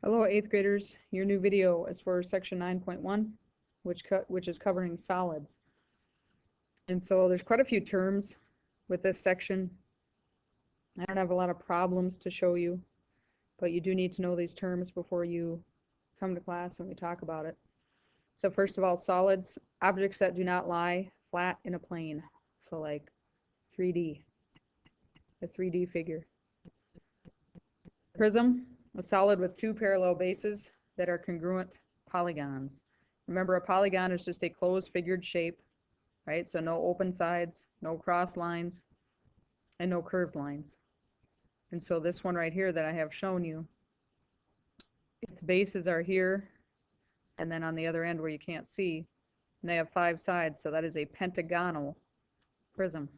Hello 8th graders, your new video is for section 9.1 which is covering solids. And so there's quite a few terms with this section. I don't have a lot of problems to show you, but you do need to know these terms before you come to class and we talk about it. So first of all, solids, objects that do not lie flat in a plane. So like 3D, a 3D figure. Prism, a solid with two parallel bases that are congruent polygons. Remember, a polygon is just a closed figured shape, right? So no open sides, no cross lines, and no curved lines. And so this one right here that I have shown you, its bases are here, and then on the other end where you can't see, and they have 5 sides, so that is a pentagonal prism.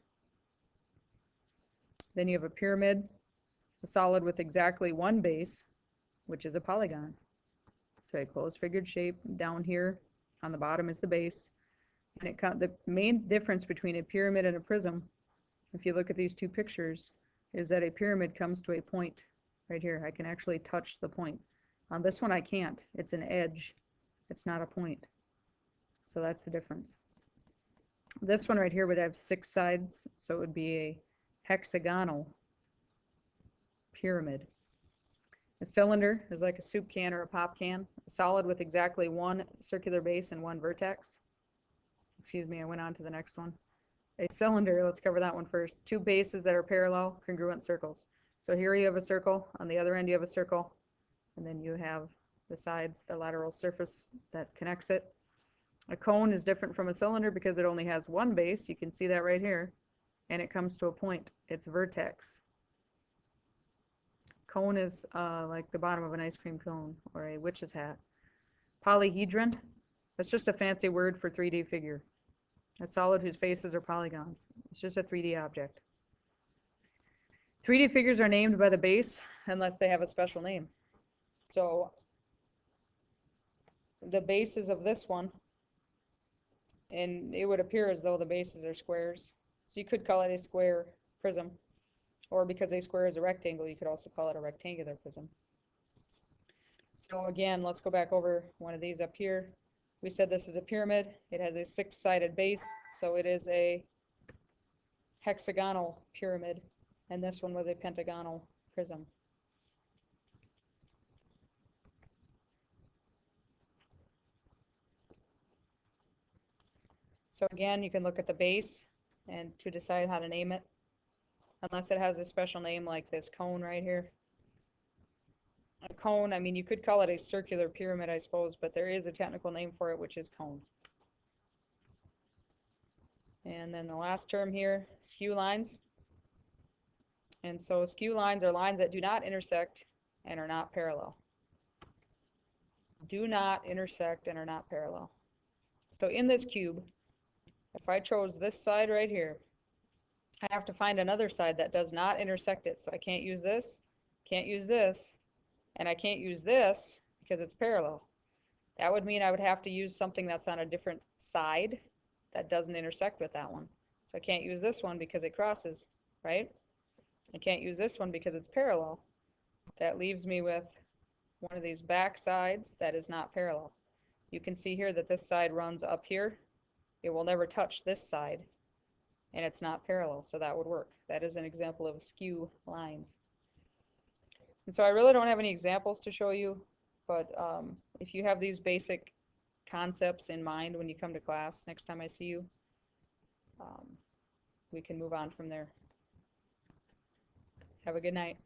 Then you have a pyramid, a solid with exactly one base, which is a polygon. So a closed figured shape. Down here on the bottom is the base. And the main difference between a pyramid and a prism, if you look at these two pictures, is that a pyramid comes to a point right here. I can actually touch the point. On this one I can't. It's an edge. It's not a point. So that's the difference. This one right here would have 6 sides, so it would be a hexagonal pyramid. A cylinder is like a soup can or a pop can, a solid with exactly one circular base and one vertex. Excuse me, I went on to the next one. A cylinder, let's cover that one first. 2 bases that are parallel, congruent circles. So here you have a circle, on the other end you have a circle, and then you have the sides, the lateral surface that connects it. A cone is different from a cylinder because it only has one base, you can see that right here, and it comes to a point, its vertex. Cone is like the bottom of an ice cream cone or a witch's hat. Polyhedron, that's just a fancy word for 3D figure. A solid whose faces are polygons. It's just a 3D object. 3D figures are named by the base unless they have a special name. So the bases of this one, and it would appear as though the bases are squares. So you could call it a square prism. Or because a square is a rectangle, you could also call it a rectangular prism. So again, let's go back over one of these up here. We said this is a pyramid. It has a 6-sided base, so it is a hexagonal pyramid, and this one was a pentagonal prism. So again, you can look at the base and to decide how to name it, unless it has a special name like this cone right here. A cone, I mean, you could call it a circular pyramid, I suppose, but there is a technical name for it, which is cone. And then the last term here, skew lines. And so skew lines are lines that do not intersect and are not parallel. Do not intersect and are not parallel. So in this cube, if I chose this side right here, I have to find another side that does not intersect it. So I can't use this, can't use this, and I can't use this because it's parallel. That would mean I would have to use something that's on a different side that doesn't intersect with that one. So I can't use this one because it crosses, right? I can't use this one because it's parallel. That leaves me with one of these back sides that is not parallel. You can see here that this side runs up here. It will never touch this side, and it's not parallel, so that would work. That is an example of skew lines. And so I really don't have any examples to show you, but if you have these basic concepts in mind when you come to class next time I see you, we can move on from there. Have a good night.